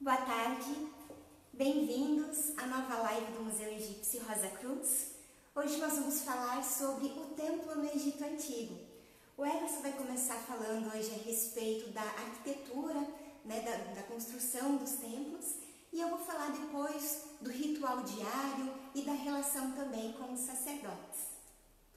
Boa tarde, bem-vindos à nova live do Museu Egípcio Rosa Cruz. Hoje nós vamos falar sobre o templo no Egito Antigo. O Everson vai começar falando hoje a respeito da arquitetura, da construção dos templos, e eu vou falar depois do ritual diário e da relação também com os sacerdotes.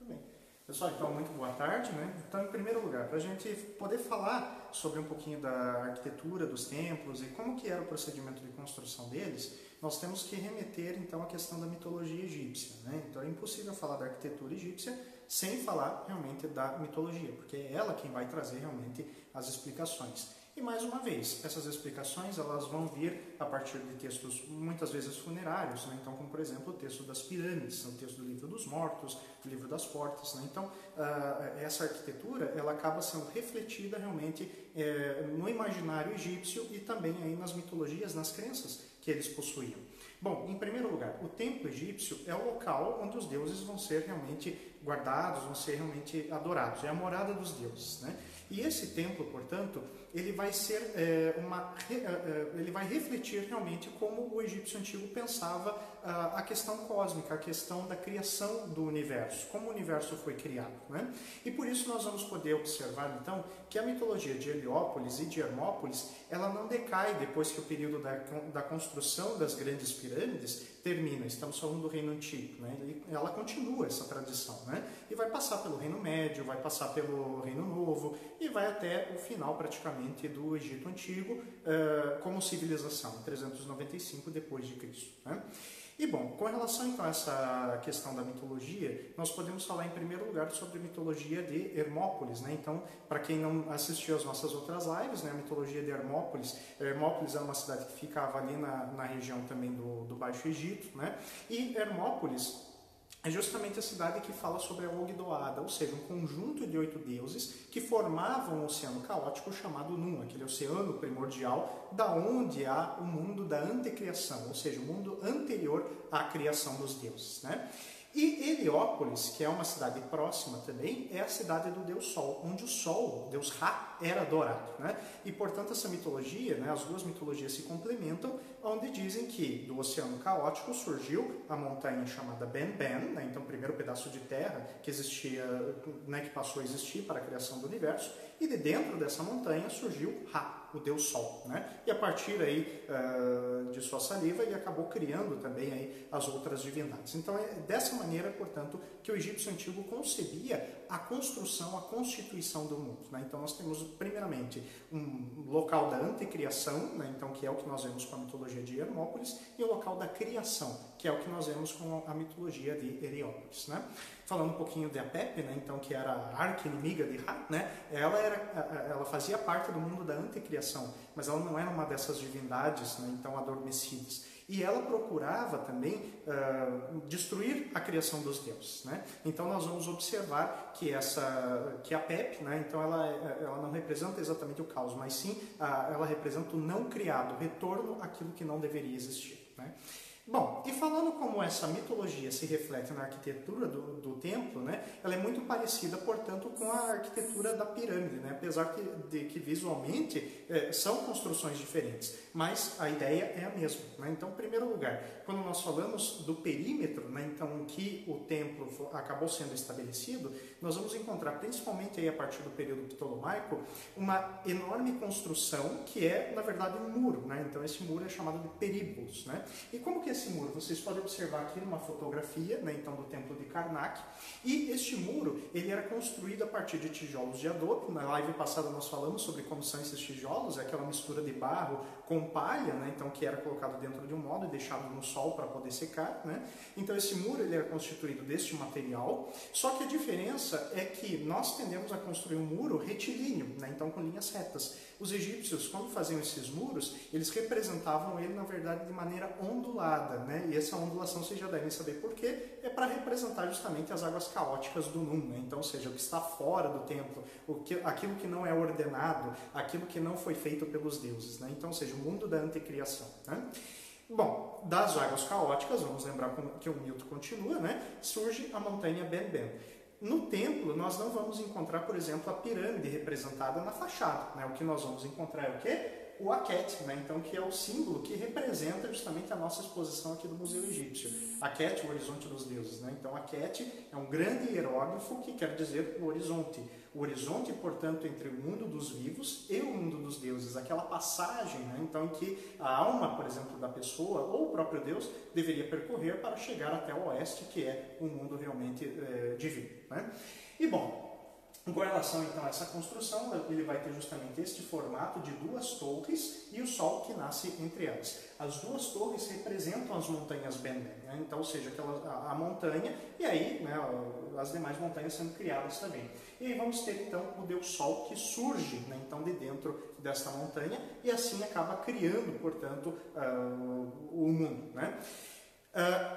Muito bem. Pessoal, então, muito boa tarde, Então, em primeiro lugar, para a gente poder falar sobre um pouquinho da arquitetura dos templos e como que era o procedimento de construção deles, nós temos que remeter, então, à questão da mitologia egípcia, Então, é impossível falar da arquitetura egípcia sem falar, realmente, da mitologia, porque é ela quem vai trazer, realmente, as explicações. E, mais uma vez, essas explicações elas vão vir a partir de textos, muitas vezes, funerários, Então, como, por exemplo, o texto das pirâmides, o texto do livro dos mortos, o livro das portas, Então, essa arquitetura, ela acaba sendo refletida, realmente, no imaginário egípcio e também aí nas mitologias, nas crenças que eles possuíam. Bom, em primeiro lugar, o templo egípcio é o local onde os deuses vão ser realmente guardados, vão ser realmente adorados, é a morada dos deuses, E esse templo, portanto, ele vai ser ele vai refletir realmente como o egípcio antigo pensava a questão cósmica, a questão da criação do universo, como o universo foi criado, E por isso nós vamos poder observar, então, que a mitologia de Heliópolis e de Hermópolis, ela não decai depois que o período da construção das grandes pirâmides termina. Estamos falando do Reino Antigo, Ela continua essa tradição, E vai passar pelo Reino Médio, vai passar pelo Reino Novo e vai até o final, praticamente, do Egito Antigo como civilização, em 395 depois de Cristo, E bom, com relação então a essa questão da mitologia, nós podemos falar em primeiro lugar sobre a mitologia de Hermópolis, Então, para quem não assistiu às nossas outras lives, a mitologia de Hermópolis, Hermópolis é uma cidade que ficava ali na região também do Baixo Egito, E Hermópolis é justamente a cidade que fala sobre a Ogdoada, ou seja, um conjunto de 8 deuses que formavam um oceano caótico chamado Num, aquele oceano primordial, da onde há o mundo da antecriação, ou seja, o mundo anterior à criação dos deuses, E Heliópolis, que é uma cidade próxima também, é a cidade do deus Sol, onde o Sol, o deus Ra, era adorado, E, portanto, essa mitologia, as duas mitologias se complementam, onde dizem que do oceano caótico surgiu a montanha chamada Ben-Ben, Então, o primeiro pedaço de terra que existia, que passou a existir para a criação do universo, e de dentro dessa montanha surgiu Ra, o deus Sol, E a partir aí de sua saliva, ele acabou criando também aí as outras divindades. Então, é dessa maneira, portanto, que o egípcio antigo concebia a construção, a constituição do mundo, Então, nós temos, primeiramente, um local da antecriação, Então, que é o que nós vemos com a mitologia de Hermópolis, e o local da criação, que é o que nós vemos com a mitologia de Heliópolis, Falando um pouquinho de Apep, Então, que era a arqui-inimiga de Ra, ela fazia parte do mundo da antecriação, mas ela não era uma dessas divindades, Então, adormecidas. E ela procurava também destruir a criação dos deuses, Então, nós vamos observar que a Apep, Então, ela não representa exatamente o caos, mas sim ela representa o não criado, o retorno àquilo que não deveria existir, Bom, e falando como essa mitologia se reflete na arquitetura do templo, ela é muito parecida, portanto, com a arquitetura da pirâmide, apesar de que visualmente são construções diferentes, mas a ideia é a mesma, Então, em primeiro lugar, quando nós falamos do perímetro, Então, em que o templo acabou sendo estabelecido, nós vamos encontrar, principalmente aí a partir do período ptolomaico, uma enorme construção que é, na verdade, um muro, Então, esse muro é chamado de períbulos, E como que esse muro? Vocês podem observar aqui numa fotografia, então, do templo de Karnak, e este muro, ele era construído a partir de tijolos de adobe. Na live passada nós falamos sobre como são esses tijolos, é aquela mistura de barro com palha, então, que era colocado dentro de um modo e deixado no sol para poder secar, Então, esse muro, ele era constituído deste material, só que a diferença é que nós tendemos a construir um muro retilíneo, então, com linhas retas. Os egípcios, quando faziam esses muros, eles representavam ele, na verdade, de maneira ondulada, E essa ondulação, vocês já devem saber por quê, é para representar justamente as águas caóticas do Num, Então, ou seja, o que está fora do templo, aquilo que não é ordenado, aquilo que não foi feito pelos deuses, Então, ou seja, o mundo da antecriação, Bom, das águas caóticas, vamos lembrar que o mito continua, surge a montanha Ben-Ben. No templo, nós não vamos encontrar, por exemplo, a pirâmide representada na fachada, O que nós vamos encontrar é o quê? o Akhet, né? Então, que é o símbolo que representa justamente a nossa exposição aqui do Museu Egípcio. Akhet, o horizonte dos deuses, né? Então, Akhet é um grande hieróglifo que quer dizer o horizonte. O horizonte, portanto, entre o mundo dos vivos e o mundo dos deuses, aquela passagem, né? Então, em que a alma, por exemplo, da pessoa ou o próprio Deus deveria percorrer para chegar até o oeste, que é um mundo realmente divino, né? E bom, com relação então a essa construção, ele vai ter justamente este formato de duas torres e o sol que nasce entre elas. As duas torres representam as montanhas Benden, né? Então, ou seja, a montanha e aí, né, as demais montanhas sendo criadas também. E aí vamos ter então o Deus Sol que surge, né, então de dentro desta montanha e assim acaba criando, portanto, o mundo, né?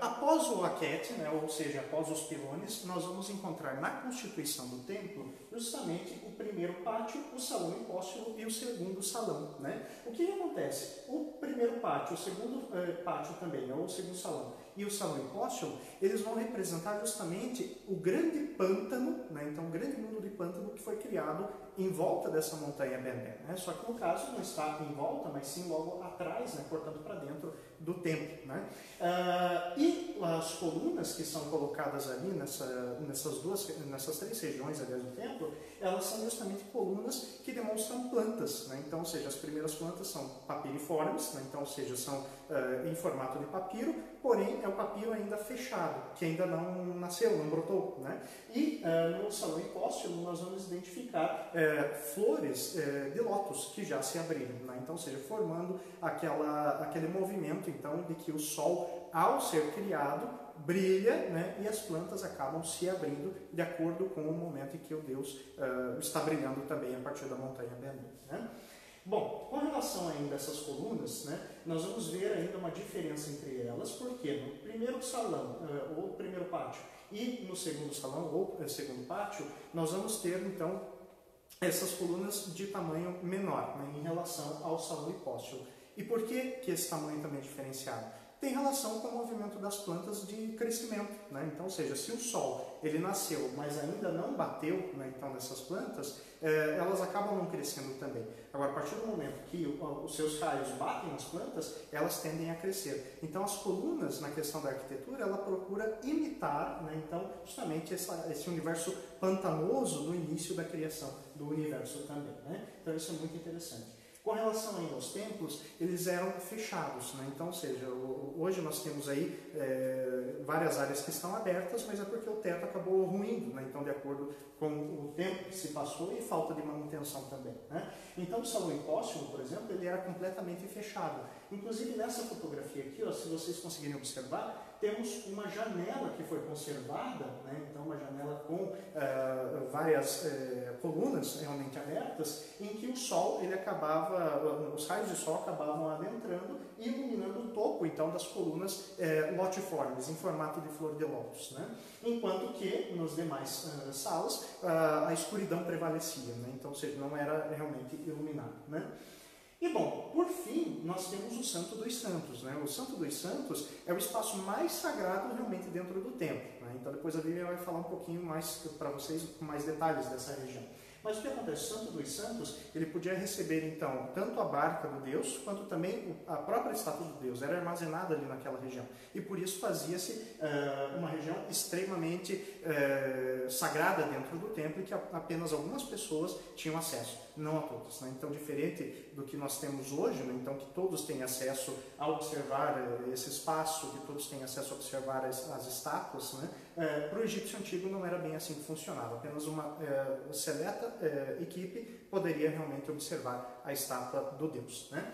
Após o Akhet, né, ou seja, após os pilones, nós vamos encontrar na constituição do templo justamente o primeiro pátio, o salão hipóstilo e o segundo salão, né? O que acontece? O primeiro pátio, o segundo pátio também, ou o segundo salão, e o salão hipóstilo, eles vão representar justamente o grande pântano, né? Então o grande mundo de pântano que foi criado em volta dessa montanha Benden, né? Só que no caso não está em volta, mas sim logo atrás, né? Portanto para dentro do templo, né? E as colunas que são colocadas ali nessas três regiões, aliás, do templo, elas são justamente colunas que demonstram plantas, né? Então, ou seja, as primeiras plantas são papiriformes, né? Então, ou seja, são em formato de papiro, porém é o papiro ainda fechado, que ainda não nasceu, não brotou, né? E no salão hipóstilo nós vamos identificar flores de lótus que já se abriram, né? Então, ou seja, formando aquele movimento então de que o sol, ao ser criado, brilha, né, e as plantas acabam se abrindo de acordo com o momento em que o Deus está brilhando também a partir da montanha Benden, né? Bom, com relação ainda a essas colunas, né, nós vamos ver ainda uma diferença entre elas, porque no primeiro salão, ou primeiro pátio, e no segundo salão, ou segundo pátio, nós vamos ter então essas colunas de tamanho menor, né, em relação ao salão hipóstilo. E por que esse tamanho também é diferenciado? Tem relação com o movimento das plantas de crescimento, né? Então, ou seja, se o sol ele nasceu, mas ainda não bateu, né, então nessas plantas, elas acabam não crescendo também. Agora, a partir do momento que os seus raios batem nas plantas, elas tendem a crescer. Então, as colunas, na questão da arquitetura, ela procura imitar, né, então, justamente esse universo pantanoso no início da criação do universo também, né? Então, isso é muito interessante. Com relação ainda aos templos, eles eram fechados, né? Então, ou seja, hoje nós temos aí várias áreas que estão abertas, mas é porque o teto acabou ruindo, né? Então, de acordo com o tempo que se passou e falta de manutenção também, né? Então, o salão hipóstilo, por exemplo, ele era completamente fechado. Inclusive, nessa fotografia aqui, ó, se vocês conseguirem observar, temos uma janela que foi conservada, né? Então uma janela com várias colunas realmente abertas, em que o sol, os raios de sol acabavam adentrando e iluminando o topo então das colunas lotiformes, em formato de flor de lótus, né? Enquanto que nas demais salas a escuridão prevalecia, né? Então, ou seja, não era realmente iluminado, né? E bom, por fim, nós temos o Santo dos Santos, né? O Santo dos Santos é o espaço mais sagrado realmente dentro do templo, né? Então depois a Vivian vai falar um pouquinho mais para vocês, com mais detalhes dessa região. Mas o que acontece? O Santo dos Santos, ele podia receber então tanto a barca do Deus, quanto também a própria estátua do Deus, era armazenada ali naquela região. E por isso fazia-se uma região extremamente sagrada dentro do templo, e que apenas algumas pessoas tinham acesso, não a todos, né? Então, diferente do que nós temos hoje, né? Então que todos têm acesso a observar esse espaço, que todos têm acesso a observar as estátuas, né? Para o egípcio antigo não era bem assim que funcionava, apenas uma seleta equipe poderia realmente observar a estátua do Deus, né?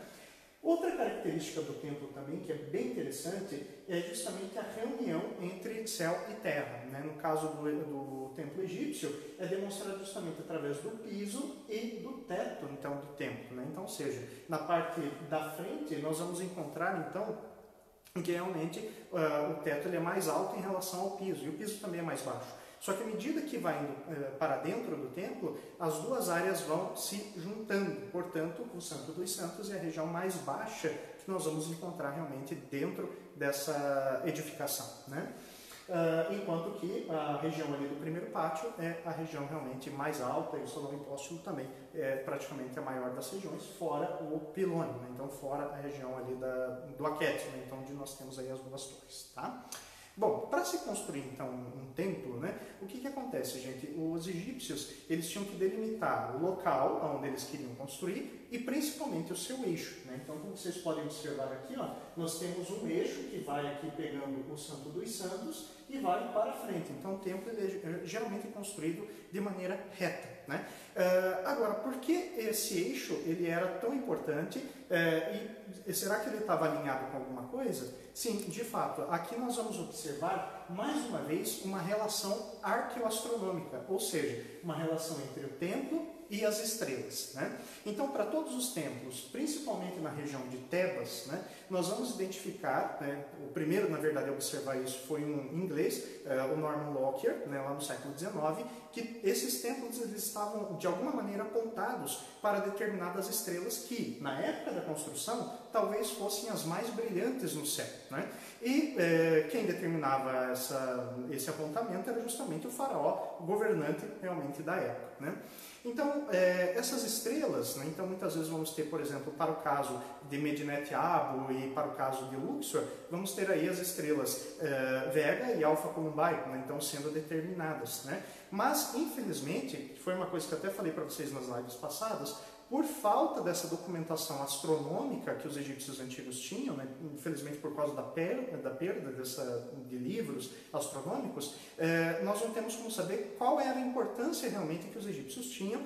Outra característica do templo também, que é bem interessante, é justamente a reunião entre céu e terra, né? No caso do templo egípcio, é demonstrado justamente através do piso e do teto então, do templo, né? Então, ou seja, na parte da frente nós vamos encontrar então que realmente o teto ele é mais alto em relação ao piso, e o piso também é mais baixo. Só que à medida que vai indo para dentro do templo, as duas áreas vão se juntando. Portanto, o Santo dos Santos é a região mais baixa que nós vamos encontrar realmente dentro dessa edificação, né? enquanto que a região ali do primeiro pátio é a região realmente mais alta, e o salão hipóstilo também é praticamente a maior das regiões, fora o pilônio, né? Então fora a região ali do aquétio, né? Então onde nós temos aí as duas torres, tá? Bom, para se construir então um templo, né, o que acontece, gente? Os egípcios, eles tinham que delimitar o local onde eles queriam construir e principalmente o seu eixo, né? Então, como vocês podem observar aqui, ó, nós temos um eixo que vai aqui pegando o Santo dos Santos e vai para frente. Então, o templo ele é geralmente construído de maneira reta, né? Agora, por que esse eixo ele era tão importante e será que ele estava alinhado com alguma coisa? Sim, de fato, aqui nós vamos observar mais uma vez uma relação arqueoastronômica, ou seja, uma relação entre o templo e as estrelas, né? Então, para todos os templos, principalmente na região de Tebas, né, nós vamos identificar, né, o primeiro, na verdade, a observar isso foi um inglês, o Norman Lockyer, né, lá no século XIX, que esses templos eles estavam, de alguma maneira, apontados para determinadas estrelas que, na época da construção, talvez fossem as mais brilhantes no céu, né? E quem determinava esse apontamento era justamente o faraó, o governante realmente da época, né? Então, essas estrelas, né, então muitas vezes vamos ter, por exemplo, para o caso de Medinet Habu e para o caso de Luxor, vamos ter aí as estrelas Vega e Alpha Columbae, né, então sendo determinadas, né? Mas, infelizmente, foi uma coisa que eu até falei para vocês nas lives passadas, por falta dessa documentação astronômica que os egípcios antigos tinham, né, infelizmente por causa da perda de livros astronômicos, nós não temos como saber qual era a importância realmente que os egípcios tinham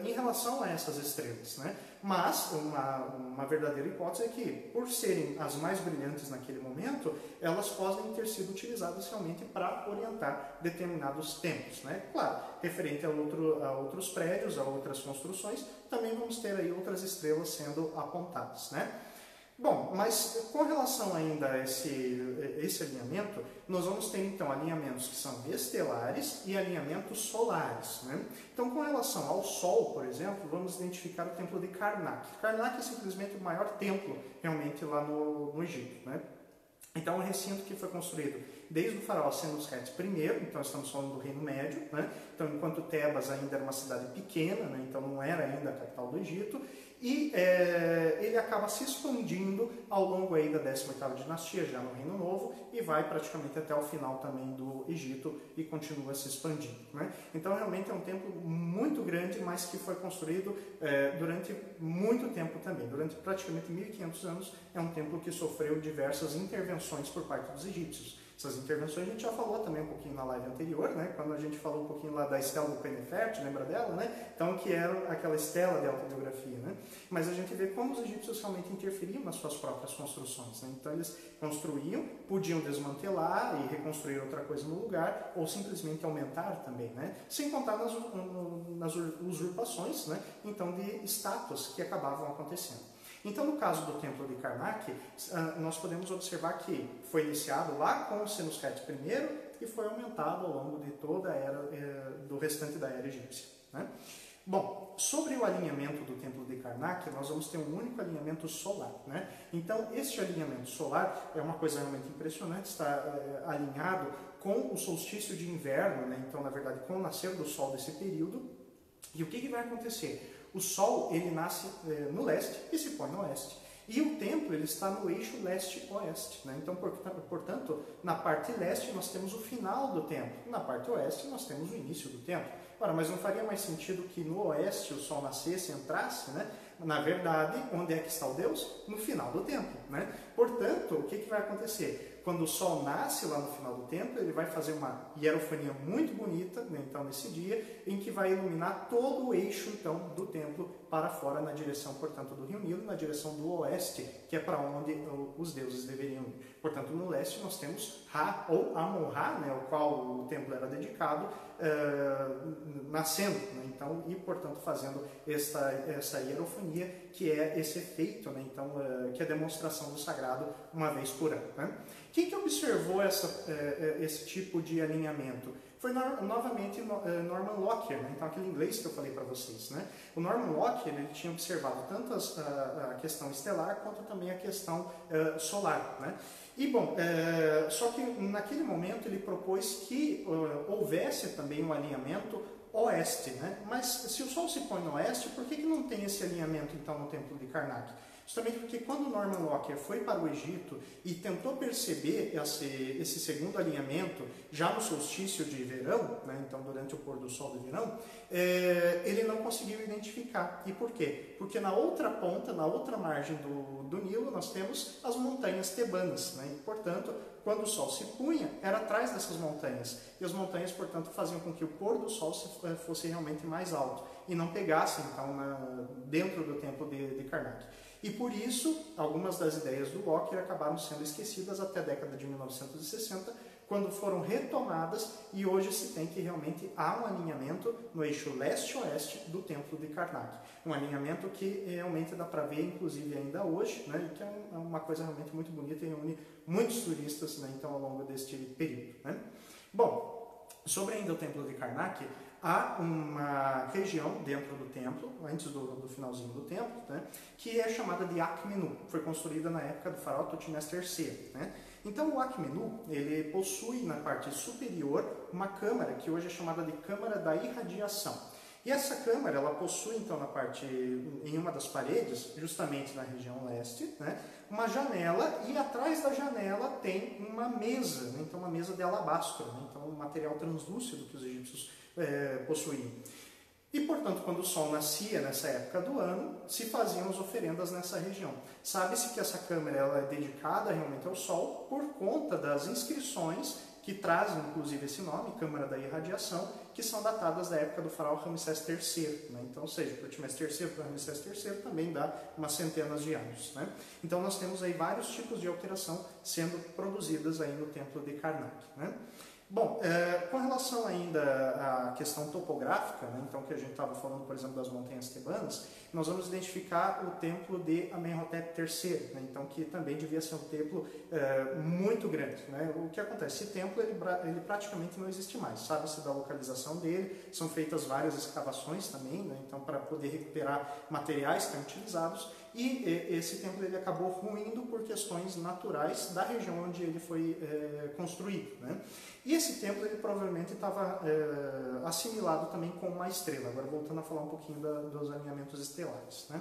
em relação a essas estrelas, né? Mas uma verdadeira hipótese é que, por serem as mais brilhantes naquele momento, elas podem ter sido utilizadas realmente para orientar determinados templos, né? Claro, referente a outros prédios, a outras construções, também vamos ter aí outras estrelas sendo apontadas, né? Bom, mas com relação ainda a esse alinhamento, nós vamos ter então alinhamentos que são estelares e alinhamentos solares, né? Então, com relação ao Sol, por exemplo, vamos identificar o templo de Karnak. Karnak é simplesmente o maior templo realmente lá no Egito, né? Então, é um recinto que foi construído desde o faraó Senusret I, então estamos falando do Reino Médio, né? Então, enquanto Tebas ainda era uma cidade pequena, né? Então não era ainda a capital do Egito, e ele acaba se expandindo ao longo aí da 18ª dinastia, já no Reino Novo, e vai praticamente até o final também do Egito e continua se expandindo, né? Então, realmente é um templo muito grande, mas que foi construído durante muito tempo também. Durante praticamente 1500 anos, é um templo que sofreu diversas intervenções por parte dos egípcios. Essas intervenções a gente já falou também um pouquinho na live anterior, né? Quando a gente falou um pouquinho lá da estela do Penefert, lembra dela, né? Então, que era aquela estela de autobiografia, né? Mas a gente vê como os egípcios realmente interferiam nas suas próprias construções, né? Então, eles construíam, podiam desmantelar e reconstruir outra coisa no lugar, ou simplesmente aumentar também, né? Sem contar nas usurpações, né? Então, de estátuas que acabavam acontecendo. Então, no caso do templo de Karnak, nós podemos observar que foi iniciado lá com o Senusret I e foi aumentado ao longo de toda a era, do restante da era egípcia, né? Bom, sobre o alinhamento do templo de Karnak, nós vamos ter um único alinhamento solar, né? Então, este alinhamento solar é uma coisa realmente impressionante, está alinhado com o solstício de inverno, né? Então, na verdade, com o nascer do sol desse período. E o que vai acontecer? O Sol, ele nasce no leste e se põe no oeste. E o templo, ele está no eixo leste-oeste, né? Então, portanto, na parte leste nós temos o final do templo. Na parte oeste nós temos o início do templo. Ora, mas não faria mais sentido que no oeste o Sol nascesse, entrasse, né? Na verdade, onde é que está o Deus? No final do templo, né? Portanto, o que vai acontecer? Quando o Sol nasce lá no final do templo, ele vai fazer uma hierofania muito bonita, né, então, nesse dia, em que vai iluminar todo o eixo então, do templo para fora, na direção, portanto, do Rio Nilo, na direção do oeste, que é para onde os deuses deveriam ir. Portanto, no leste nós temos Ra, ou Amon-Ra, né, ao qual o templo era dedicado, nascendo, né, então, e, portanto, fazendo essa hierofania, que é esse efeito, né, então, que é a demonstração do sagrado uma vez por ano, né? Quem que observou esse tipo de alinhamento? foi novamente Norman Lockyer, né? Então aquele inglês que eu falei para vocês, né? O Norman Lockyer, ele tinha observado tanto a questão estelar quanto também a questão solar, né? E bom, só que naquele momento ele propôs que houvesse também um alinhamento oeste, né? Mas se o Sol se põe no oeste, por que não tem esse alinhamento então no Templo de Karnak? Justamente porque quando Norman Lockyer foi para o Egito e tentou perceber esse segundo alinhamento já no solstício de verão, né, então durante o pôr do sol de verão, ele não conseguiu identificar. E por quê? Porque na outra ponta, na outra margem do Nilo, nós temos as montanhas tebanas, né, e portanto, quando o sol se punha, era atrás dessas montanhas. E as montanhas, portanto, faziam com que o pôr do sol fosse realmente mais alto e não pegasse, então, dentro do templo de Karnak. E por isso, algumas das ideias do Lockyer acabaram sendo esquecidas até a década de 1960, quando foram retomadas, e hoje se tem que realmente há um alinhamento no eixo leste-oeste do Templo de Karnak. Um alinhamento que realmente dá para ver, inclusive ainda hoje, né, que é uma coisa realmente muito bonita e reúne muitos turistas, né, então, ao longo deste período, né. Bom, sobre ainda o Templo de Karnak, há uma região dentro do templo, antes do finalzinho do templo, né, que é chamada de Akhmenu. Foi construída na época do faraó Tutmés III. Né? Então o Akhmenu, ele possui na parte superior uma câmara que hoje é chamada de Câmara da Irradiação. E essa câmara, ela possui então em uma das paredes, justamente na região leste, né, uma janela, e atrás da janela tem uma mesa, né, então uma mesa de alabastro, né, então um material translúcido que os egípcios possuíam. E, portanto, quando o sol nascia nessa época do ano, se faziam as oferendas nessa região. Sabe-se que essa câmara ela é dedicada realmente ao sol por conta das inscrições que trazem, inclusive, esse nome, Câmara da Irradiação, que são datadas da época do faraó Ramsés III. Né? Então, ou seja, para Tutmés III para Ramsés III também dá umas centenas de anos. Né? Então, nós temos aí vários tipos de alteração sendo produzidas aí no Templo de Karnak. Né? Bom, com relação ainda à questão topográfica, né, então que a gente estava falando, por exemplo, das montanhas tebanas, nós vamos identificar o templo de Amenhotep III, né, então que também devia ser um templo muito grande. Né? O que acontece? Esse templo ele praticamente não existe mais, sabe-se da localização dele, são feitas várias escavações também, né, então para poder recuperar materiais que estão utilizados, e esse templo ele acabou ruindo por questões naturais da região onde ele foi construído. Né? E esse templo ele provavelmente estava assimilado também com uma estrela. Agora voltando a falar um pouquinho dos alinhamentos estelares. Né?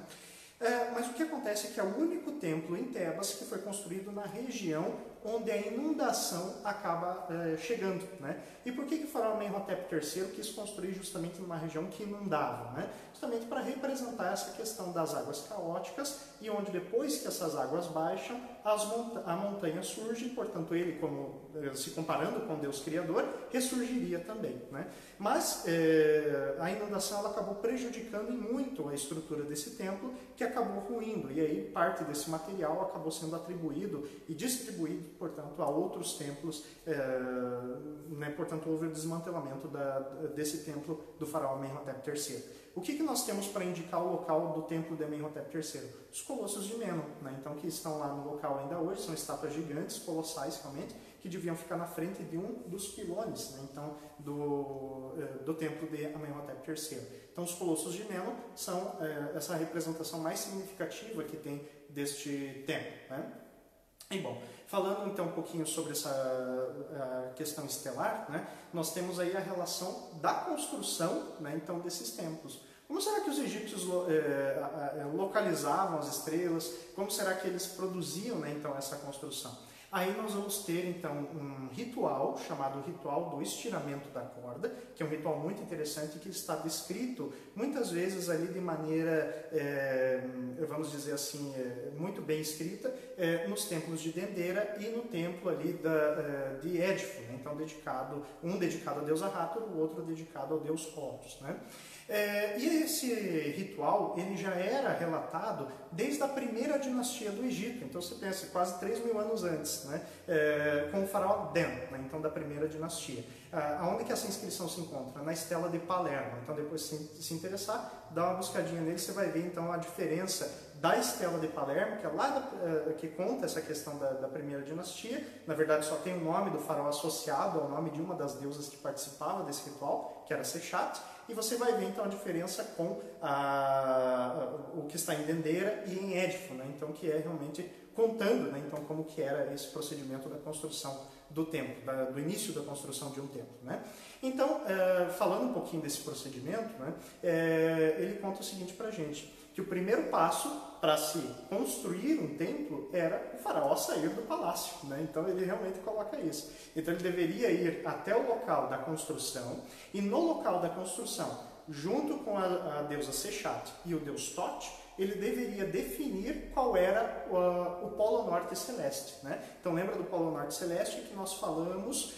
Mas o que acontece é que é o único templo em Tebas que foi construído na região onde a inundação acaba chegando. Né? E por que o faraó Amenhotep III quis construir justamente numa região que inundava? Né? Justamente para representar essa questão das águas caóticas, e onde depois que essas águas baixam, a montanha surge, portanto ele, como se comparando com Deus Criador, ressurgiria também. Né? Mas a inundação ela acabou prejudicando muito a estrutura desse templo, que acabou ruindo, e aí parte desse material acabou sendo atribuído e distribuído, portanto, a outros templos, né? Portanto, houve o desmantelamento desse templo do faraó Amenhotep III. O que nós temos para indicar o local do templo de Amenhotep III? Os colossos de Menon, né? Então, que estão lá no local ainda hoje, são estátuas gigantes, colossais realmente, que deviam ficar na frente de um dos pilones, né? Então, do templo de Amenhotep III. Então, os colossos de Menon são essa representação mais significativa que tem deste templo. Né? E bom, falando então um pouquinho sobre essa questão estelar, né, nós temos aí a relação da construção, né, então, desses templos. Como será que os egípcios localizavam as estrelas? Como será que eles produziam, né, então, essa construção? Aí nós vamos ter, então, um ritual chamado Ritual do Estiramento da Corda, que é um ritual muito interessante que está descrito muitas vezes ali de maneira, vamos dizer assim, muito bem escrita, nos templos de Dendera e no templo ali de Édifo, né? Então um dedicado ao deus Hathor, o outro dedicado ao deus Horus, né? E esse ritual ele já era relatado desde a primeira dinastia do Egito, então você pensa, quase 3.000 anos antes, né? Com o faraó Den, né? Então da primeira dinastia. Aonde que essa inscrição se encontra? Na Estela de Palermo. Então depois se interessar, dá uma buscadinha nele, você vai ver então a diferença da Estela de Palermo, que é lá que conta essa questão da primeira dinastia. Na verdade, só tem o nome do faraó associado ao nome de uma das deusas que participava desse ritual, que era Sechat. E você vai ver então a diferença com o que está em Dendera e em Édifo, né? Então, que é realmente contando, né? Então, como que era esse procedimento da construção do templo, do início da construção de um templo, né? Então, falando um pouquinho desse procedimento, né? Ele conta o seguinte para a gente, que o primeiro passo para se construir um templo era o faraó sair do palácio, né? Então ele realmente coloca isso. Então ele deveria ir até o local da construção, e no local da construção, junto com a deusa Sechat e o deus Thoth, ele deveria definir qual era o Polo Norte Celeste, né? Então lembra do Polo Norte Celeste que nós falamos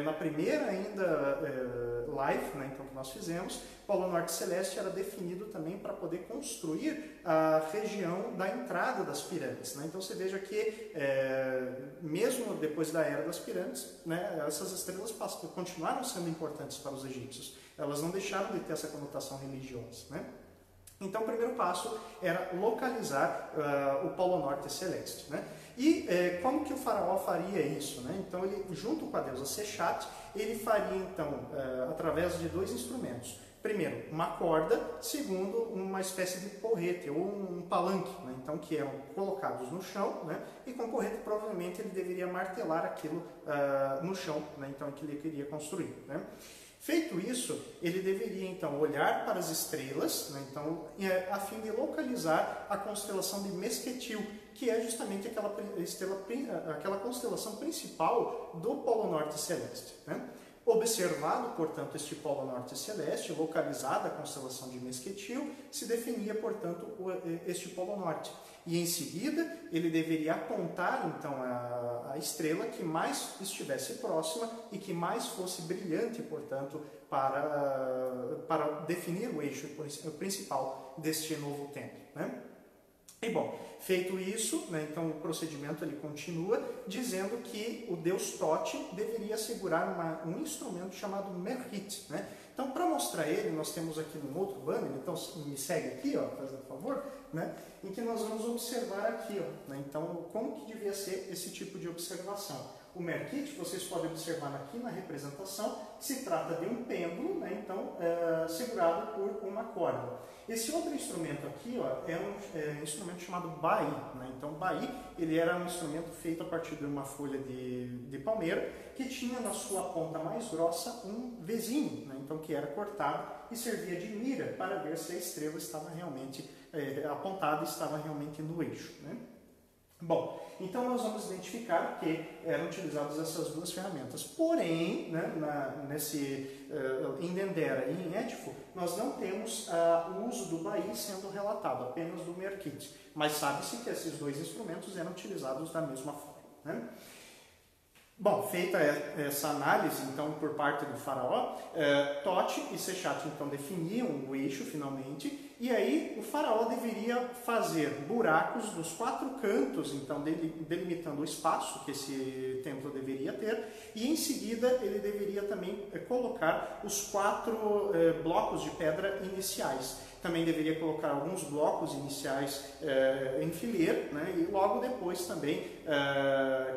na primeira ainda live, né? Então que nós fizemos. O Polo Norte Celeste era definido também para poder construir a região da entrada das pirâmides, né? Então você veja que mesmo depois da Era das Pirâmides, né, essas estrelas continuaram sendo importantes para os egípcios. Elas não deixaram de ter essa conotação religiosa, né? Então, o primeiro passo era localizar o Polo Norte Celeste, né? E como que o faraó faria isso, né? Então, ele, junto com a deusa Sechat, ele faria, então, através de dois instrumentos. Primeiro, uma corda. Segundo, uma espécie de porrete ou um palanque, né? Então, que eram colocados no chão, né? E com porrete, provavelmente, ele deveria martelar aquilo no chão, né? Então, que ele queria construir, né? Feito isso, ele deveria então olhar para as estrelas, né, então, a fim de localizar a constelação de Mesquetil, que é justamente aquela constelação principal do Polo Norte Celeste, né? Observado, portanto, este Polo Norte Celeste, localizada a constelação de Mesquetil, se definia, portanto, este Polo Norte. E em seguida, ele deveria apontar, então, a estrela que mais estivesse próxima e que mais fosse brilhante, portanto, para definir o eixo principal deste novo templo, né? E bom, feito isso, né, então o procedimento ele continua dizendo que o deus Thoth deveria segurar um instrumento chamado Merhit, né? Então, para mostrar ele, nós temos aqui um outro banner, então me segue aqui, ó, faz um favor, né? Em que nós vamos observar aqui, ó, né? Então, como que devia ser esse tipo de observação. O Merkit, vocês podem observar aqui na representação, se trata de um pêndulo, né? Então, segurado por uma corda. Esse outro instrumento aqui, ó, é um instrumento chamado Bai, né? Então, Bai, ele era um instrumento feito a partir de uma folha de palmeira que tinha na sua ponta mais grossa um vezinho, né? Então, que era cortado e servia de mira para ver se a estrela estava realmente apontada e estava realmente no eixo, né? Bom, então nós vamos identificar que eram utilizadas essas duas ferramentas. Porém, né, em Dendera e em Édifo, nós não temos o uso do Bai sendo relatado, apenas do Merkit. Mas sabe-se que esses dois instrumentos eram utilizados da mesma forma, né? Bom, feita essa análise, então, por parte do faraó, Thoth e Sechat, então, definiam o eixo, finalmente, e aí o faraó deveria fazer buracos nos quatro cantos, então, delimitando o espaço que esse templo deveria ter, e em seguida ele deveria também colocar os quatro blocos de pedra iniciais. Também deveria colocar alguns blocos iniciais em fileira, né? E logo depois também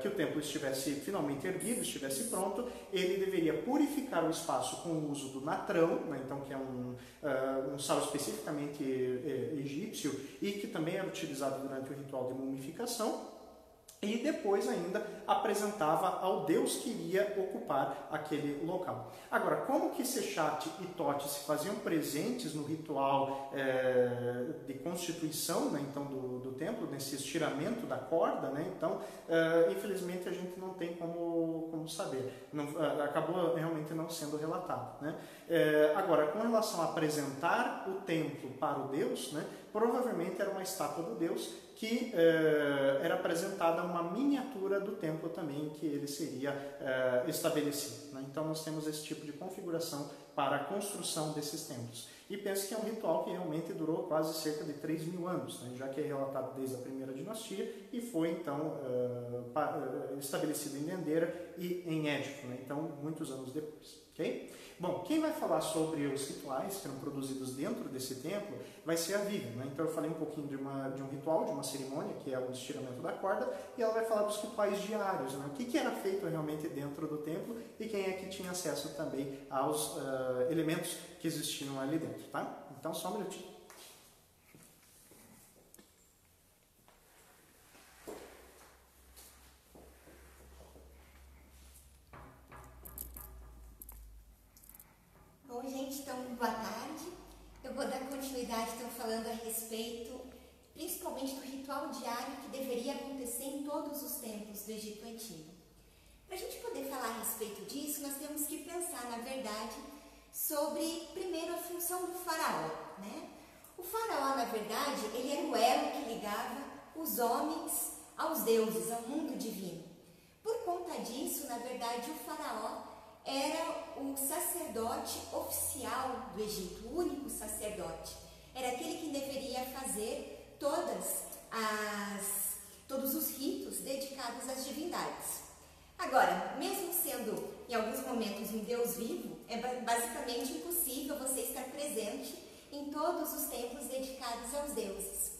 que o templo estivesse finalmente erguido, estivesse pronto, ele deveria purificar o espaço com o uso do natrão, né? Então, que é um sal especificamente egípcio e que também era utilizado durante o ritual de mumificação. E depois ainda apresentava ao deus que iria ocupar aquele local. Agora, como que Sechat e Thoth se faziam presentes no ritual de constituição, né, então, do templo, nesse estiramento da corda, né? Então, infelizmente a gente não tem como saber. Acabou realmente não sendo relatado, né? Agora, com relação a apresentar o templo para o deus, né, provavelmente era uma estátua do deus que era apresentada uma miniatura do templo também, que ele seria estabelecido, né? Então nós temos esse tipo de configuração para a construção desses templos. E penso que é um ritual que realmente durou quase cerca de 3.000 anos, né? Já que é relatado desde a primeira dinastia e foi então estabelecido em Dendera e em Édifo, né? Então muitos anos depois. Ok? Bom, quem vai falar sobre os rituais que eram produzidos dentro desse templo vai ser a Vivian, né? Então eu falei um pouquinho de um ritual, de uma cerimônia, que é o estiramento da corda, e ela vai falar dos rituais diários, né? O que era feito realmente dentro do templo e quem é que tinha acesso também aos elementos que existiam ali dentro, tá? Então só um minutinho. Bom, gente, então, boa tarde. Eu vou dar continuidade, então, falando a respeito, principalmente do ritual diário que deveria acontecer em todos os templos do Egito Antigo. Para a gente poder falar a respeito disso, nós temos que pensar, na verdade, sobre, primeiro, a função do faraó, né? O faraó, na verdade, ele era o elo que ligava os homens aos deuses, ao mundo divino. Por conta disso, na verdade, o faraó era o sacerdote oficial do Egito, o único sacerdote. Era aquele que deveria fazer todos os ritos dedicados às divindades. Agora, mesmo sendo em alguns momentos um Deus vivo, é basicamente impossível você estar presente em todos os templos dedicados aos deuses.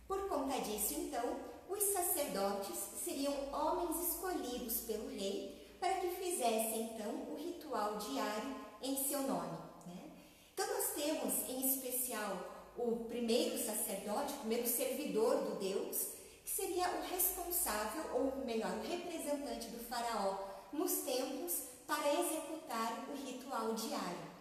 Por conta disso, então, os sacerdotes seriam homens escolhidos pelo rei para que fizessem, então, o ritual diário em seu nome, né? Então, nós temos, em especial, o primeiro sacerdote, o primeiro servidor do Deus, que seria o responsável, ou melhor, o representante do faraó nos templos para executar o ritual diário.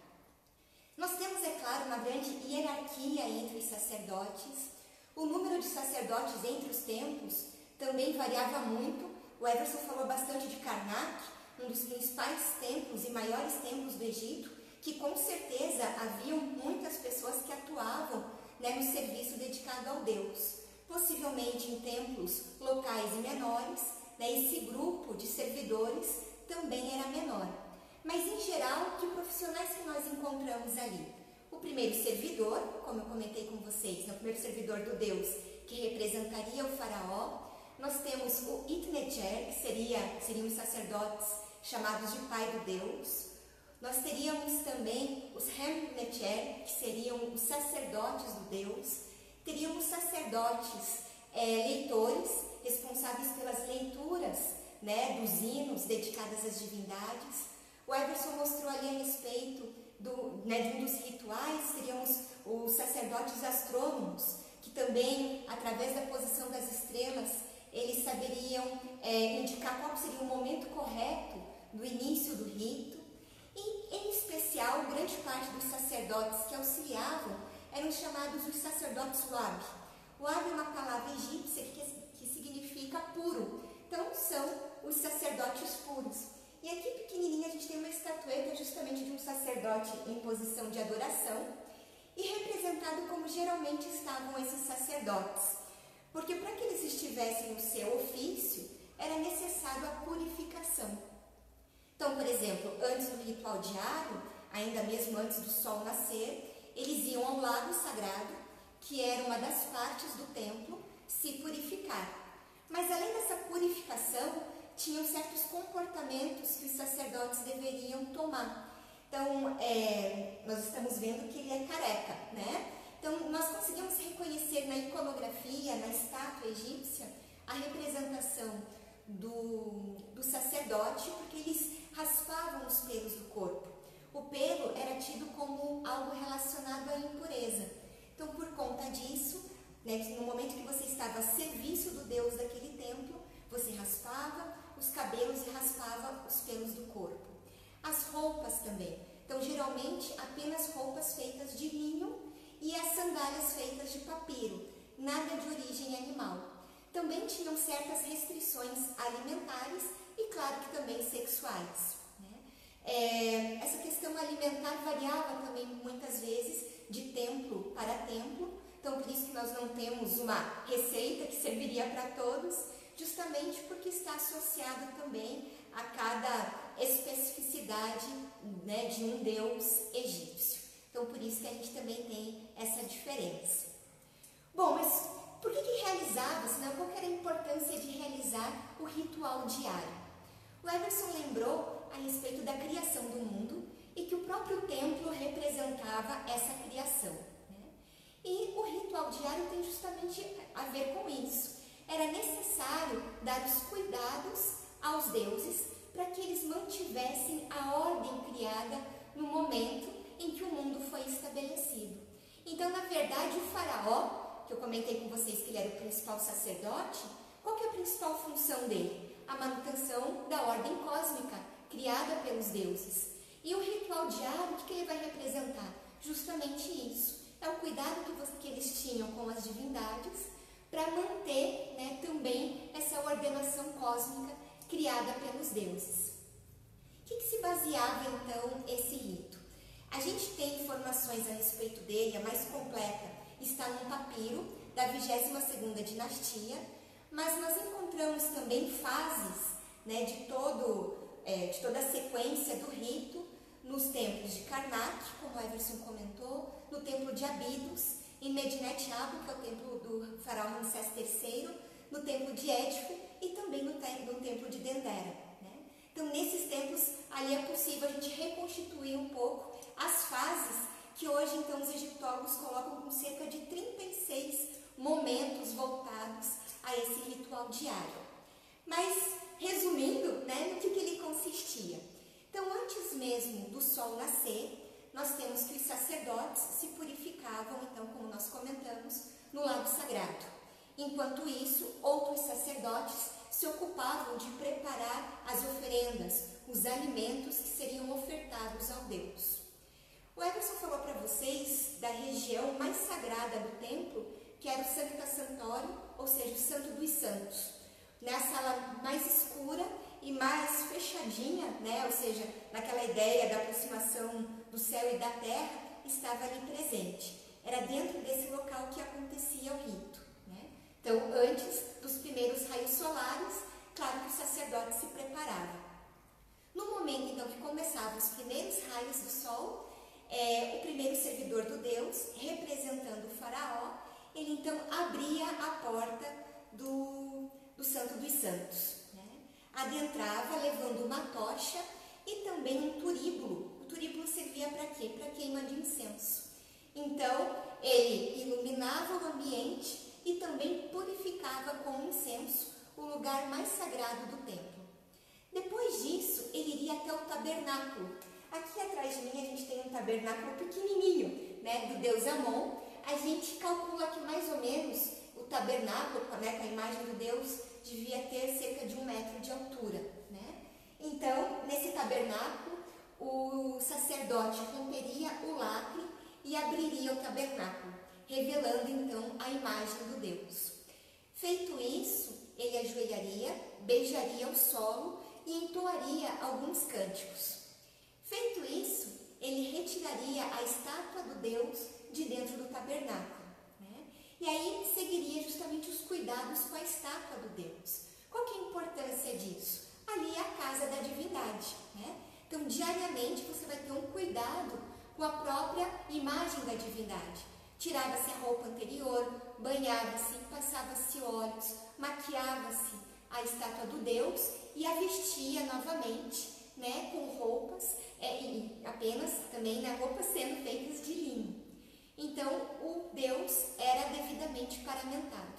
Nós temos, é claro, uma grande hierarquia entre os sacerdotes. O número de sacerdotes entre os templos também variava muito. O Everson falou bastante de Karnak, um dos principais templos e maiores templos do Egito, que com certeza haviam muitas pessoas que atuavam, né, no serviço dedicado ao Deus. Possivelmente em templos locais e menores, né, esse grupo de servidores também era menor. Mas em geral, que profissionais que nós encontramos ali? O primeiro servidor, como eu comentei com vocês, né, o primeiro servidor do Deus, que representaria o faraó. Nós temos o Itnecher, que seriam os sacerdotes chamados de pai do Deus. Nós teríamos também os Hemnecher, que seriam os sacerdotes do Deus. Teríamos sacerdotes leitores, responsáveis pelas leituras, né, dos hinos dedicados às divindades. O Everson mostrou ali a respeito de um dos rituais, seríamos os sacerdotes astrônomos, que também, através da posição das estrelas, eles saberiam indicar qual seria o momento correto do início do rito. E, em especial, grande parte dos sacerdotes que auxiliavam eram chamados os sacerdotes Wab. Wab é uma palavra egípcia que significa puro. Então, são os sacerdotes puros. E aqui, pequenininha, a gente tem uma estatueta justamente de um sacerdote em posição de adoração e representado como geralmente estavam esses sacerdotes. Porque para que eles estivessem no seu ofício, era necessário a purificação. Então, por exemplo, antes do ritual diário, ainda mesmo antes do sol nascer, eles iam ao lago sagrado, que era uma das partes do templo, se purificar. Mas além dessa purificação, tinham certos comportamentos que os sacerdotes deveriam tomar. Então, nós estamos vendo que ele é careca, né? Então, nós conseguimos reconhecer na iconografia, na estátua egípcia, a representação do sacerdote, porque eles raspavam os pelos do corpo. O pelo era tido como algo relacionado à impureza. Então, por conta disso, né, no momento que você estava a serviço do Deus daquele templo, você raspava os cabelos e raspava os pelos do corpo. As roupas também. Então, geralmente, apenas roupas feitas de linho e as sandálias feitas de papiro, nada de origem animal. Também tinham certas restrições alimentares e, claro, que também sexuais, né? Essa questão alimentar variava também muitas vezes de templo para templo. Então, por isso que nós não temos uma receita que serviria para todos, justamente porque está associado também a cada especificidade, né, de um deus egípcio. Então, por isso que a gente também tem essa diferença. Bom, mas por que realizava-se, né? Qual que era a importância de realizar o ritual diário? O Everson lembrou a respeito da criação do mundo e que o próprio templo representava essa criação, né? E o ritual diário tem justamente a ver com isso. Era necessário dar os cuidados aos deuses para que eles mantivessem a ordem criada no momento em que o mundo foi estabelecido. Então, na verdade, o faraó, que eu comentei com vocês que ele era o principal sacerdote, qual que é a principal função dele? A manutenção da ordem cósmica criada pelos deuses. E o ritual diário, o que ele vai representar? Justamente isso. É o cuidado que eles tinham com as divindades para manter, né, também essa ordenação cósmica criada pelos deuses. O que se baseava então esse rito? A gente tem informações a respeito dele, a mais completa está num papiro da 22ª dinastia, mas nós encontramos também fases, né, de toda a sequência do rito nos templos de Karnak, como Everson comentou, no templo de Abidos, em Medinet Habu, que é o templo do faraó Ramsés III, no templo de Édipo e também no templo de Dendera, né? Então, nesses templos, ali é possível a gente reconstituir um pouco as fases que hoje, então, os egiptólogos colocam com cerca de 36 momentos voltados a esse ritual diário. Mas, resumindo, né, no que ele consistia? Então, antes mesmo do sol nascer, nós temos que os sacerdotes se purificavam, então, como nós comentamos, no lago sagrado. Enquanto isso, outros sacerdotes se ocupavam de preparar as oferendas, os alimentos que seriam ofertados ao Deus. O Everson falou para vocês da região mais sagrada do templo, que era o Sancta Sanctorum, ou seja, o Santo dos Santos. Na sala mais escura e mais fechadinha, né? Ou seja, naquela ideia da aproximação do céu e da terra, estava ali presente. Era dentro desse local que acontecia o rito, né? Então, antes dos primeiros raios solares, claro que o sacerdote se preparava. No momento, então, que começavam os primeiros raios do sol, o primeiro servidor do Deus, representando o faraó, ele então abria a porta do Santo dos Santos, né? Adentrava levando uma tocha e também um turíbulo. O turíbulo servia para quê? Para queima de incenso. Então, ele iluminava o ambiente e também purificava com incenso o lugar mais sagrado do templo. Depois disso, ele iria até o tabernáculo. Aqui atrás de mim a gente tem um tabernáculo pequenininho, né, do deus Amon. A gente calcula que mais ou menos o tabernáculo, né, com a imagem do deus, devia ter cerca de 1 metro de altura, né? Então, nesse tabernáculo, o sacerdote romperia o lacre e abriria o tabernáculo, revelando então a imagem do Deus. Feito isso, ele ajoelharia, beijaria o solo e entoaria alguns cânticos. Feito isso, ele retiraria a estátua do Deus de dentro do tabernáculo, né? E aí seguiria justamente os cuidados com a estátua do Deus. Qual que é a importância disso? Ali é a casa da divindade, né? Então, diariamente você vai ter um cuidado com a própria imagem da divindade. Tirava-se a roupa anterior, banhava-se, passava-se óleos, maquiava-se a estátua do Deus e a vestia novamente, né, com roupas, e apenas também, né, roupas sendo feitas de linho. Então, o Deus era devidamente paramentado.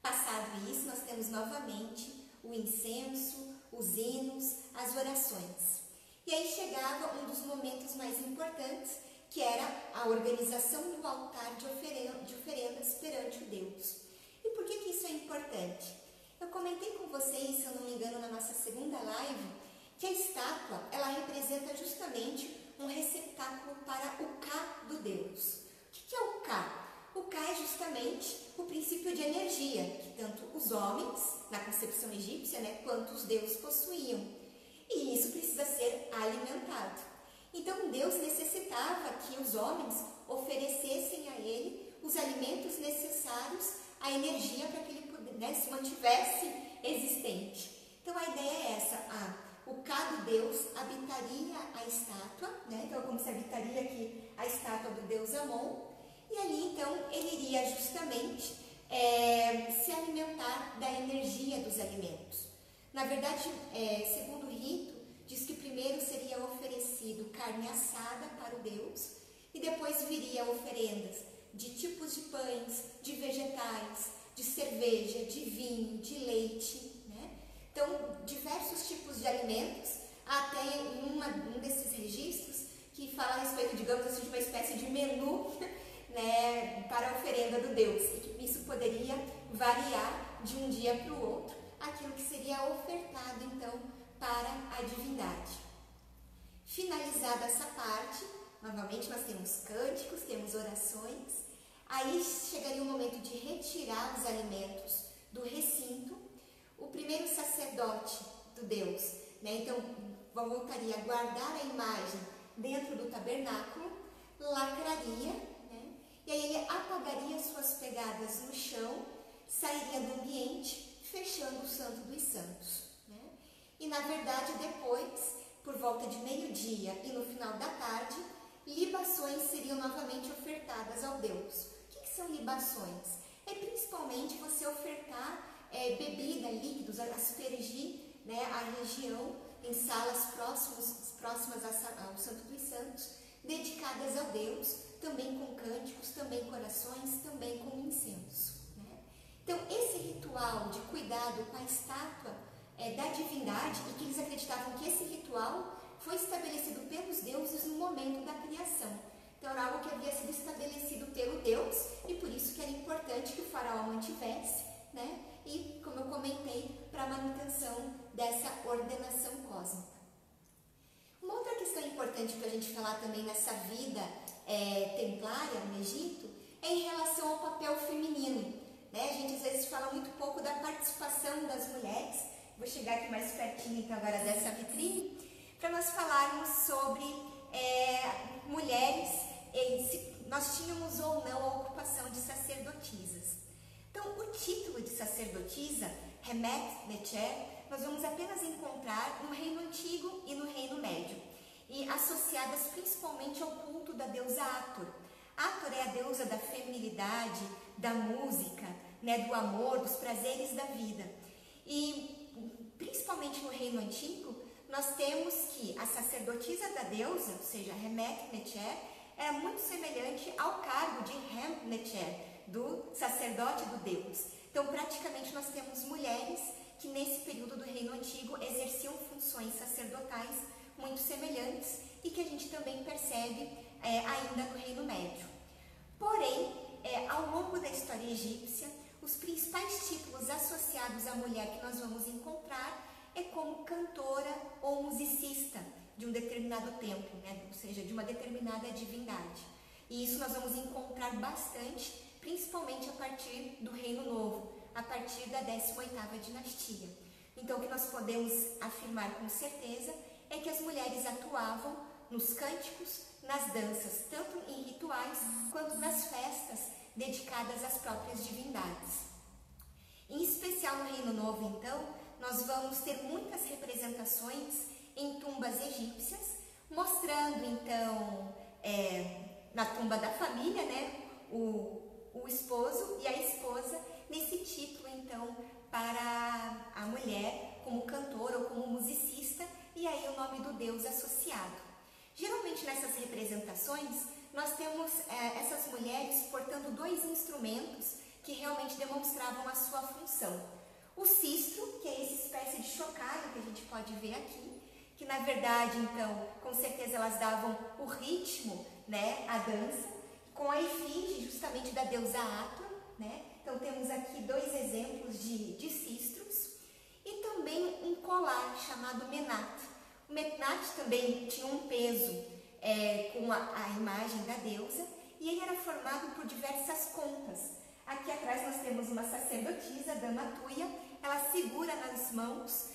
Passado isso, nós temos novamente o incenso, os hinos, as orações. E aí chegava um dos momentos mais importantes, que era a organização do altar de oferendas perante o Deus. E por que isso é importante? Eu comentei com vocês, se eu não me engano, na nossa segunda live, que a estátua, ela representa justamente um receptáculo para o Ka do Deus. O que é o Ka? O Ka é justamente o princípio de energia, que tanto os homens, na concepção egípcia, né, quanto os deuses possuíam. E isso precisa ser alimentado. Então, Deus necessitava que os homens oferecessem a ele os alimentos necessários, a energia para que ele se mantivesse existente. Então, a ideia é essa, o Ka do Deus habitaria a estátua, né? Então, como se habitaria aqui a estátua do deus Amon, e ali, então, ele iria justamente se alimentar da energia dos alimentos. Na verdade, segundo o rito, diz que primeiro seria oferecido carne assada para o Deus e depois viria oferendas de tipos de pães, de vegetais, de cerveja, de vinho, de leite, né? Então, diversos tipos de alimentos, até um desses registros que fala a respeito, digamos assim, de uma espécie de menu, né, para a oferenda do Deus, e que isso poderia variar de um dia para o outro, aquilo que seria ofertado, então, para a divindade. Finalizada essa parte, novamente nós temos cânticos, temos orações, aí chegaria o momento de retirar os alimentos do recinto. O primeiro sacerdote do Deus, né, então voltaria a guardar a imagem dentro do tabernáculo, lacraria, né, e aí ele apagaria suas pegadas no chão, sairia do ambiente, fechando o Santo dos Santos, né? E na verdade depois, por volta de meio-dia e no final da tarde, libações seriam novamente ofertadas ao Deus. O que são libações? É principalmente você ofertar bebida, líquidos, aspergir, né, a região em salas próximas ao Santo dos Santos, dedicadas ao Deus, também com cânticos, também com orações, também com incenso, né? Então, esse ritual de cuidado com a estátua da divindade, e que eles acreditavam que esse ritual foi estabelecido pelos deuses no momento da criação. Então, era algo que havia sido estabelecido pelo Deus, e por isso que era importante que o faraó mantivesse, né? E, como eu comentei, para a manutenção dessa ordenação cósmica. Uma outra questão importante para a gente falar também nessa vida templária no Egito é em relação ao papel feminino, né? A gente às vezes fala muito pouco da participação das mulheres. Vou chegar aqui mais pertinho então agora dessa vitrine, para nós falarmos sobre mulheres, se nós tínhamos ou não a ocupação de sacerdotisas. Então, o título de sacerdotisa, Hemet Necher, nós vamos apenas encontrar no Reino Antigo e no Reino Médio, e associadas principalmente ao culto da deusa Hathor. Hathor é a deusa da feminilidade, da música, né, do amor, dos prazeres da vida. E, principalmente no Reino Antigo, nós temos que a sacerdotisa da deusa, ou seja, Hemet Necher, era muito semelhante ao cargo de Hem Necher, do sacerdote do Deus. Então, praticamente, nós temos mulheres que, nesse período do Reino Antigo, exerciam funções sacerdotais muito semelhantes e que a gente também percebe ainda no Reino Médio. Porém, ao longo da história egípcia, os principais títulos associados à mulher que nós vamos encontrar é como cantora ou musicista de um determinado templo, né? Ou seja, de uma determinada divindade. E isso nós vamos encontrar bastante, principalmente a partir do Reino Novo, a partir da 18ª dinastia. Então, o que nós podemos afirmar com certeza é que as mulheres atuavam nos cânticos, nas danças, tanto em rituais quanto nas festas dedicadas às próprias divindades. Em especial no Reino Novo, então, nós vamos ter muitas representações em tumbas egípcias, mostrando, então, na tumba da família, né, o esposo e a esposa, nesse título, então, para a mulher como cantora ou como musicista, e aí o nome do Deus associado. Geralmente nessas representações, nós temos essas mulheres portando dois instrumentos que realmente demonstravam a sua função. O sistro, que é essa espécie de chocalho que a gente pode ver aqui, que na verdade, então, com certeza elas davam o ritmo, né, à dança, com a efígie justamente da deusa Hathor, né? Então temos aqui dois exemplos de sistros e também um colar chamado menat. O menat também tinha um peso com a imagem da deusa e ele era formado por diversas contas. Aqui atrás nós temos uma sacerdotisa, Dama Tuia, ela segura nas mãos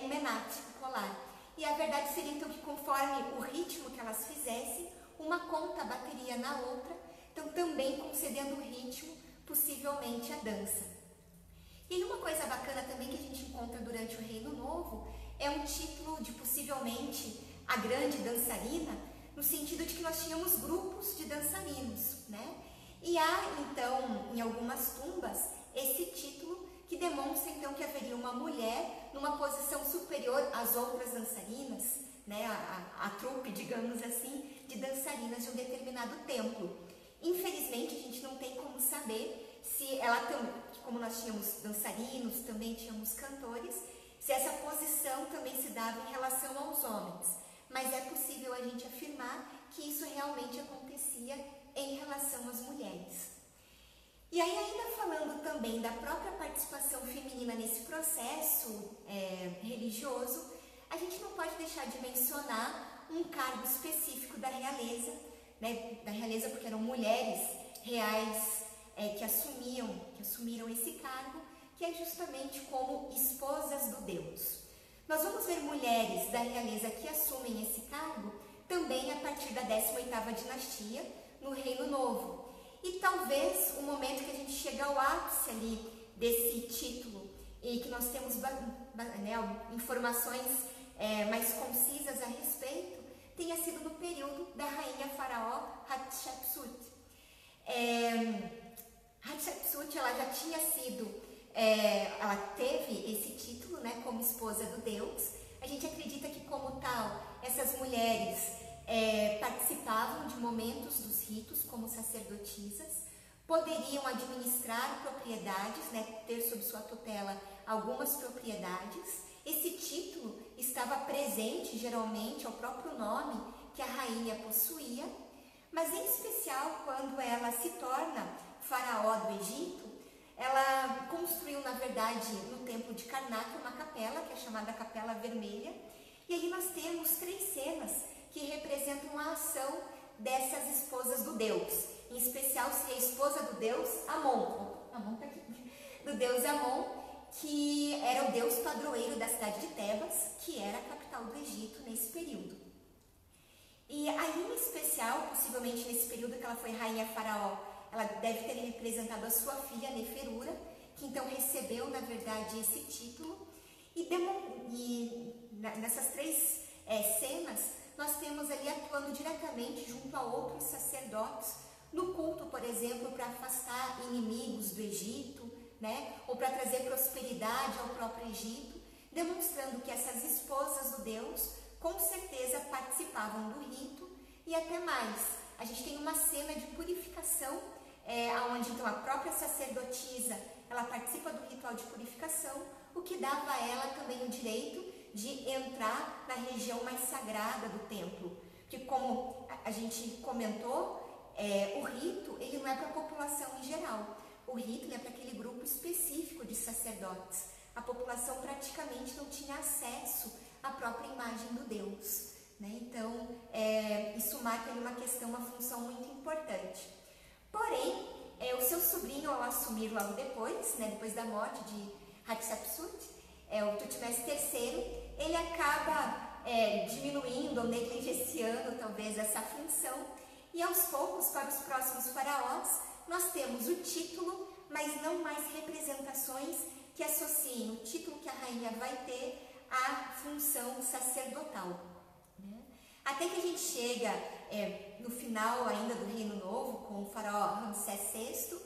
um menat, um colar. E a verdade seria então que conforme o ritmo que elas fizessem, uma conta bateria na outra, então também concedendo o ritmo, possivelmente a dança. E uma coisa bacana também que a gente encontra durante o Reino Novo é um título de possivelmente a grande dançarina, no sentido de que nós tínhamos grupos de dançarinos, né? E há então em algumas tumbas esse título que demonstra então que haveria uma mulher numa uma posição superior às outras dançarinas, né, a trupe, digamos assim, de dançarinas de um determinado templo. Infelizmente, a gente não tem como saber se ela, como nós tínhamos dançarinos, também tínhamos cantores, se essa posição também se dava em relação aos homens. Mas é possível a gente afirmar que isso realmente acontecia em relação às mulheres. E aí, ainda falando também da própria participação feminina nesse processo religioso, a gente não pode deixar de mencionar um cargo específico da realeza, né, da realeza porque eram mulheres reais que assumiram esse cargo, que é justamente como esposas do Deus. Nós vamos ver mulheres da realeza que assumem esse cargo também a partir da 18ª dinastia, no Reino Novo. E talvez o momento que a gente chega ao ápice ali desse título e que nós temos informações mais concisas a respeito, tenha sido no período da rainha faraó Hatshepsut. Hatshepsut, ela já tinha ela teve esse título, né, como esposa do Deus. A gente acredita que, como tal, essas mulheres participavam de momentos dos ritos como sacerdotisas, poderiam administrar propriedades, né, ter sob sua tutela algumas propriedades. Esse título estava presente, geralmente, ao próprio nome que a rainha possuía, mas em especial quando ela se torna faraó do Egito, ela construiu, na verdade, no templo de Karnak, uma capela, que é chamada Capela Vermelha, e ali nós temos 3 cenas que representam a ação dessas esposas do Deus. Em especial, se a esposa do Deus Amon, Amon tá aqui, do Deus Amon, que era o deus padroeiro da cidade de Tebas, que era a capital do Egito nesse período. E aí, em especial, possivelmente nesse período que ela foi rainha faraó, ela deve ter representado a sua filha Neferura, que então recebeu, na verdade, esse título. E nessas 3 cenas, nós temos ali atuando diretamente junto a outros sacerdotes, no culto, por exemplo, para afastar inimigos do Egito, né? Ou para trazer prosperidade ao próprio Egito, demonstrando que essas esposas do Deus, com certeza, participavam do rito. E até mais, a gente tem uma cena de purificação, onde então a própria sacerdotisa, ela participa do ritual de purificação, o que dava a ela também o direito de entrar na região mais sagrada do templo. Porque, como a gente comentou, o rito, ele não é para a população em geral. O rito é para aquele grupo específico de sacerdotes. A população praticamente não tinha acesso à própria imagem do Deus, né? Então, isso marca ali uma questão, uma função muito importante. Porém, o seu sobrinho, ao assumir logo depois, né, depois da morte de Hatshepsut, o Tutmés III, ele acaba diminuindo ou negligenciando talvez essa função, e aos poucos, para os próximos faraós, nós temos o título, mas não mais representações que associem o título que a rainha vai ter à função sacerdotal, né? Até que a gente chega no final ainda do Reino Novo, com o faraó Ramsés VI,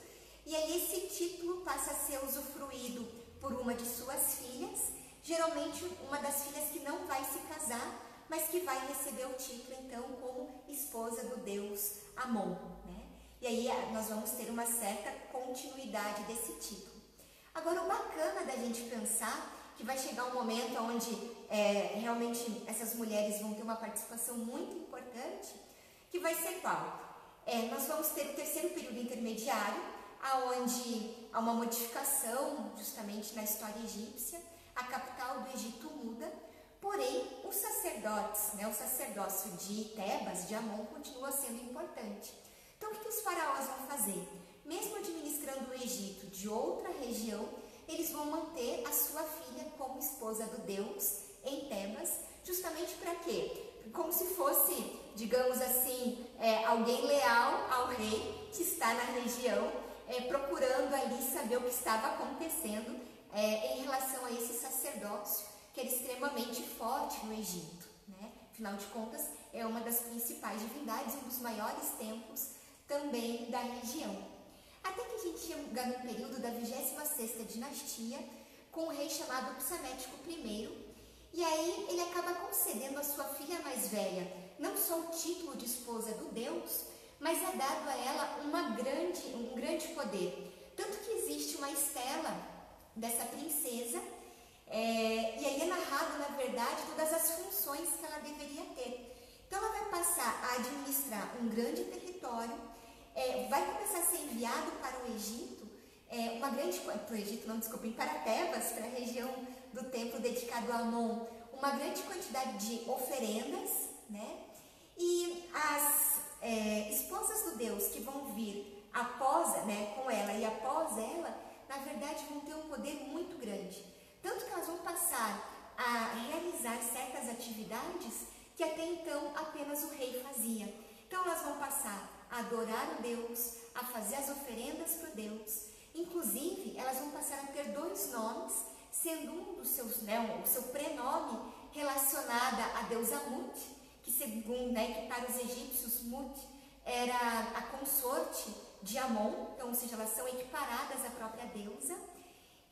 e aí esse título passa a ser usufruído por uma de suas filhas, geralmente uma das filhas que não vai se casar, mas que vai receber o título então como esposa do deus Amon, né? E aí nós vamos ter uma certa continuidade desse título. Agora, o bacana da gente pensar que vai chegar um momento onde realmente essas mulheres vão ter uma participação muito importante, que vai ser qual? Nós vamos ter o 3º período intermediário, onde há uma modificação justamente na história egípcia, a capital do Egito muda, porém os sacerdotes, né, o sacerdócio de Tebas, de Amon, continua sendo importante. Então, o que os faraós vão fazer? Mesmo administrando o Egito de outra região, eles vão manter a sua filha como esposa do deus em Tebas, justamente para quê? Como se fosse, digamos assim, alguém leal ao rei que está na região, procurando ali saber o que estava acontecendo em relação a esse sacerdócio, que era extremamente forte no Egito, né? Afinal de contas, é uma das principais divindades, um dos maiores templos também da região. Até que a gente chega no período da 26ª dinastia, com um rei chamado Psamético I, e aí ele acaba concedendo à sua filha mais velha não só o título de esposa do Deus, mas é dado a ela um grande poder. Tanto que existe uma estela dessa princesa, e aí é narrado, na verdade, todas as funções que ela deveria ter. Então ela vai passar a administrar um grande território, vai começar a ser enviado para o Egito, para Tebas, para a região do templo dedicado a Amon, uma grande quantidade de oferendas, né? E as esposas do Deus que vão vir após, né, com ela e após ela, na verdade vão ter um poder muito grande. Tanto que elas vão passar a realizar certas atividades que até então apenas o rei fazia. Então elas vão passar a adorar o Deus, a fazer as oferendas para o Deus. Inclusive, elas vão passar a ter 2 nomes, sendo um dos seus, o seu prenome relacionado à deusa Mut, que segundo, que para os egípcios Mut era a consorte de Amon, então, ou seja, elas são equiparadas à própria deusa,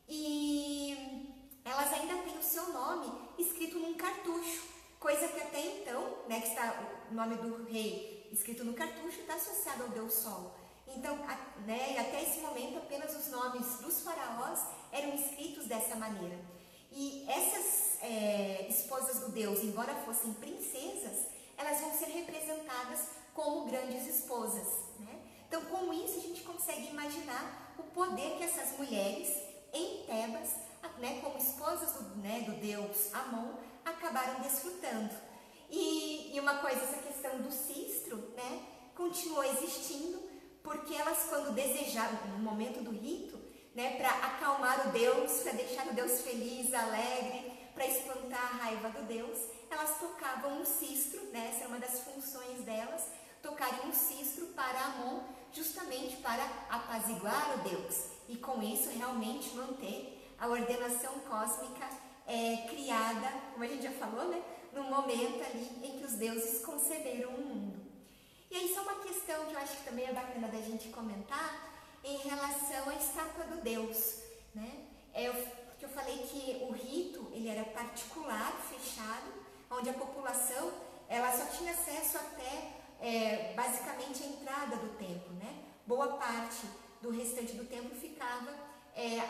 e elas ainda têm o seu nome escrito num cartucho, coisa que até então, que está o nome do rei escrito no cartucho, está associado ao deus Sol. Então, e até esse momento, apenas os nomes dos faraós eram escritos dessa maneira. E essas esposas do Deus, embora fossem princesas, elas vão ser representadas como grandes esposas, né? Então, com isso, a gente consegue imaginar o poder que essas mulheres, em Tebas, como esposas do deus Amon, acabaram desfrutando. E uma coisa, essa questão do sistro, continuou existindo, porque elas, quando desejavam, no momento do rito, para acalmar o Deus, para deixar o Deus feliz, alegre, para espantar a raiva do Deus, elas tocavam um sistro, essa era uma das funções delas, tocarem um sistro para Amon, justamente para apaziguar o Deus, e com isso realmente manter a ordenação cósmica criada, como a gente já falou, no momento ali em que os deuses conceberam o mundo. E aí isso é uma questão que eu acho que também é bacana da gente comentar em relação à estátua do Deus, porque eu falei que o rito ele era particular, fechado, onde a população ela só tinha acesso até basicamente a entrada do templo, Boa parte do restante do templo ficava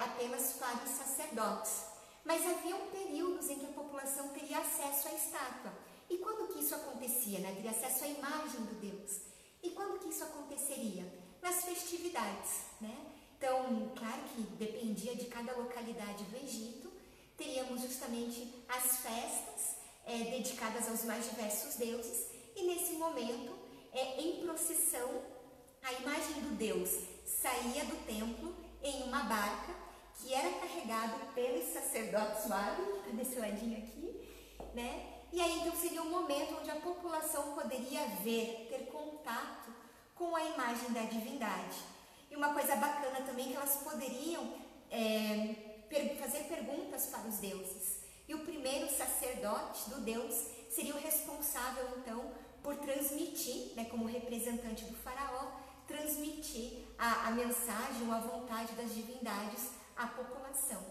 apenas para os sacerdotes. Mas haviam períodos em que a população teria acesso à estátua. E quando que isso acontecia? Teria acesso à imagem do Deus. E quando que isso aconteceria? Nas festividades, Então, claro que dependia de cada localidade do Egito, teríamos justamente as festas dedicadas aos mais diversos deuses, e nesse momento, em procissão, a imagem do Deus saía do templo em uma barca, que era carregado pelos sacerdotes Wali, que está desse ladinho aqui, E aí então seria um momento onde a população poderia ver, ter contato com a imagem da divindade. E uma coisa bacana também é que elas poderiam fazer perguntas para os deuses. E o primeiro sacerdote do Deus seria o responsável então por transmitir, como representante do faraó, transmitir a mensagem ou a vontade das divindades à população,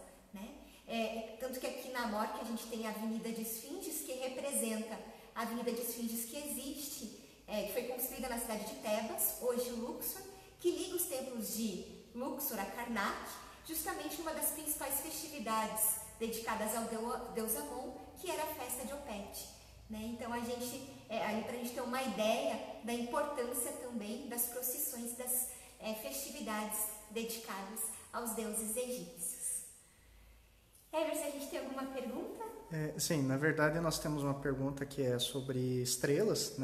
tanto que aqui na Morte a gente tem a Avenida de Esfinges, que representa a Avenida de Esfinges que existe, que foi construída na cidade de Tebas, hoje Luxor, que liga os templos de Luxor a Karnak, justamente numa das principais festividades dedicadas ao deus Amon, que era a festa de Opet. Então, para a gente ter uma ideia da importância também das procissões, das festividades dedicadas aos deuses egípcios. Everson, a gente tem alguma pergunta? Sim, na verdade nós temos uma pergunta que é sobre estrelas,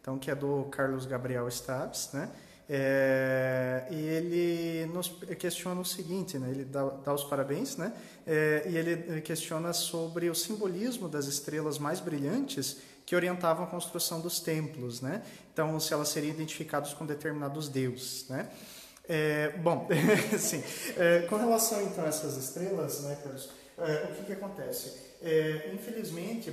Então, que é do Carlos Gabriel Stabs, E ele nos questiona o seguinte, Ele dá os parabéns, E ele questiona sobre o simbolismo das estrelas mais brilhantes que orientavam a construção dos templos, Então, se elas seriam identificadas com determinados deuses, Bom, sim. Com relação então a essas estrelas, Carlos, o que acontece? Infelizmente,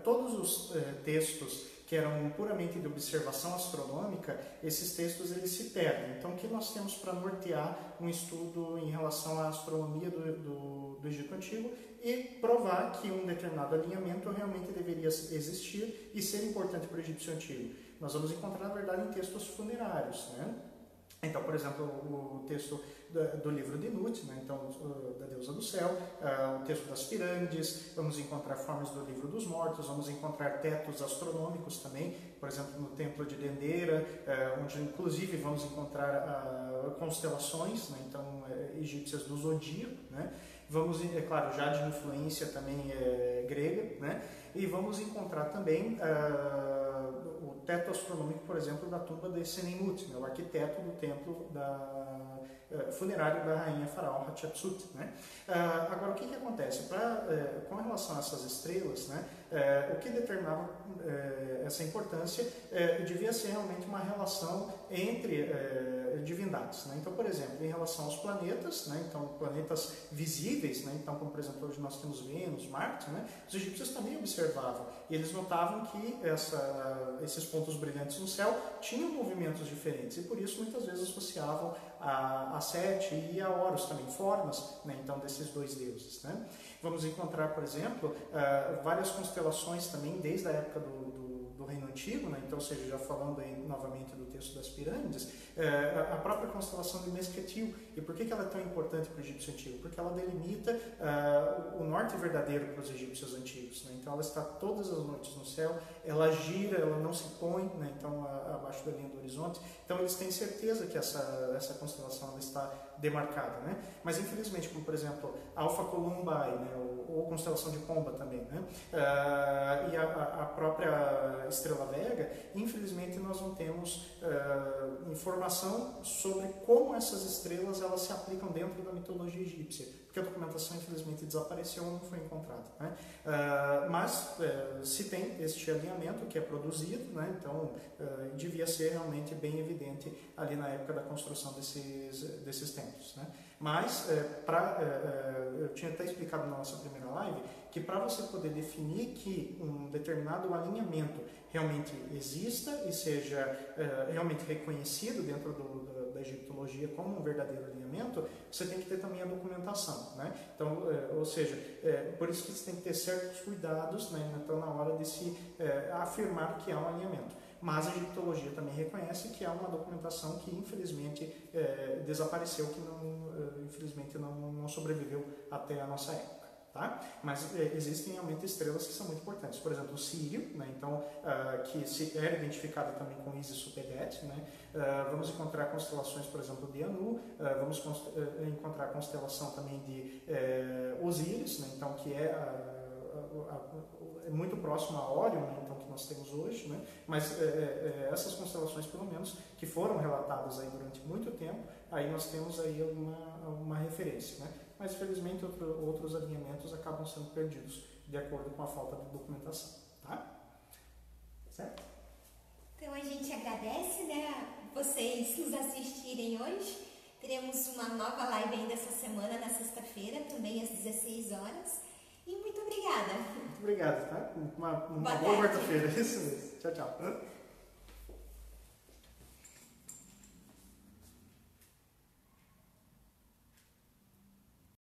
todos os textos que eram puramente de observação astronômica, esses textos eles se perdem. Então, o que nós temos para nortear um estudo em relação à astronomia do Egito Antigo e provar que um determinado alinhamento realmente deveria existir e ser importante para o egípcio antigo? Nós vamos encontrar, na verdade, em textos funerários, né? Então, por exemplo, o texto do livro de Nut, né? Então, da deusa do céu, o texto das pirâmides, vamos encontrar formas do livro dos mortos, vamos encontrar tetos astronômicos também, por exemplo, no templo de Dendera, onde inclusive vamos encontrar constelações, né? Então, egípcias do zodíaco, né? Vamos, é claro, já de influência também grega, né? E vamos encontrar também o teto astronômico, por exemplo, da tumba de Senenmut, né? O arquiteto do templo funerário da rainha faraó Hatshepsut, né? Agora, o que acontece? Com relação a essas estrelas, né? O que determinava essa importância devia ser realmente uma relação entre divindades, né? Então, por exemplo, em relação aos planetas, né? Então, planetas visíveis, né? Então, como por exemplo hoje nós temos Vênus, Marte, né? Os egípcios também observavam e eles notavam que esses pontos brilhantes no céu tinham movimentos diferentes e por isso muitas vezes associavam a Sete e a Horus também, formas, né? Então, desses dois deuses, né? Vamos encontrar, por exemplo, várias constelações também desde a época do Reino Antigo, né? Então, ou seja, já falando aí novamente do texto das pirâmides, a própria constelação de Mesquetil. E por que ela é tão importante para o egípcio antigo? Porque ela delimita o norte verdadeiro para os egípcios antigos, né? Então, ela está todas as noites no céu, ela gira, ela não se põe, né? Então, abaixo da linha do horizonte. Então, eles têm certeza que essa constelação ela está demarcada, né? Mas, infelizmente, como por exemplo, Alpha Columbae, né? ou constelação de Pomba também, né? E a própria Estrela Vega, infelizmente nós não temos informação sobre como essas estrelas elas se aplicam dentro da mitologia egípcia, porque a documentação infelizmente desapareceu ou não foi encontrada, né? Mas se tem este alinhamento que é produzido, né? Então devia ser realmente bem evidente ali na época da construção desses templos, né? Mas, eu tinha até explicado na nossa primeira live, que para você poder definir que um determinado alinhamento realmente exista e seja realmente reconhecido dentro da egiptologia como um verdadeiro alinhamento, você tem que ter também a documentação, né? Então, ou seja, por isso que você tem que ter certos cuidados, né? Então, na hora de se afirmar que há um alinhamento. Mas a egiptologia também reconhece que há uma documentação que infelizmente desapareceu, que infelizmente não sobreviveu até a nossa época. Tá? Mas existem realmente estrelas que são muito importantes. Por exemplo, o Sírio, né? Então, que era identificado também com Isis Supedete, né? Vamos encontrar constelações, por exemplo, de Anu, vamos encontrar a constelação também de Osíris, né? Então, que é muito próximo a Órion, né? Então, que nós temos hoje, né? Mas essas constelações, pelo menos, que foram relatadas aí durante muito tempo, aí nós temos aí uma referência, né? Mas, infelizmente, outros alinhamentos acabam sendo perdidos de acordo com a falta de documentação, tá? Certo? Então, a gente agradece, né, vocês nos assistirem hoje. Teremos uma nova live ainda essa semana, na sexta-feira, também às 16 horas. E muito obrigada. Muito obrigado, tá? Uma boa quarta-feira. Isso mesmo. Tchau, tchau.